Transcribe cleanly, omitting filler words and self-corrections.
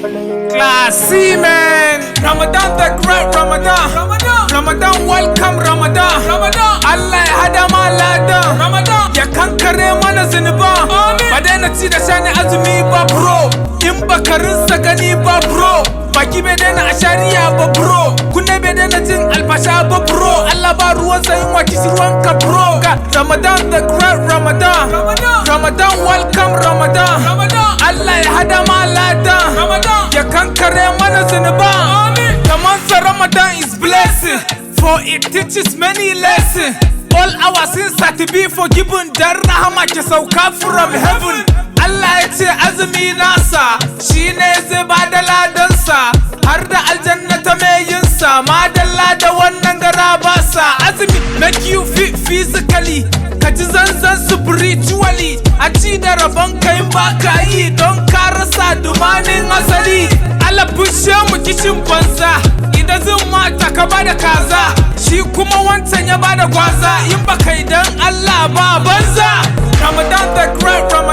Classy man, Ramadan the great Ramadan. Ramadan welcome Ramadan. Allah ya hada ma ladan. Ya kankare mana zunuba. Ba daina ci da shani azumi ba bro. In bakarinsa gani ba bro. Baki bai daina ashariya ba bro. Kunne bai daina jin albasha ba bro. Allah ba ruwan sayin wa kishirwanka bro. Ramadan the great Ramadan. Ramadan welcome Ramadan. Allah ya hada ma ladan. Ya kankare mana zunuba. The month of Ramadan is blessing, for it teaches many lessons. All our sins are to be forgiven. Dan rahama ke sauka from heaven. Allah ya ce azumi nasa shine zai bada ladansa, har da aljanna ta mai yinsa. Madalla da wannan gara basa. Azumi make you fit physically, ka ji zanzan spiritually. A ci da rabon ka in ba ka yi, don ka rasa dumanin asali. Allah bushe mu kishin banza, idan zan mata ka bada kaza, shi kuma wancan ya bada gwaza. In ba kai dan Allah ba banza. Ramadan the great Ramadan.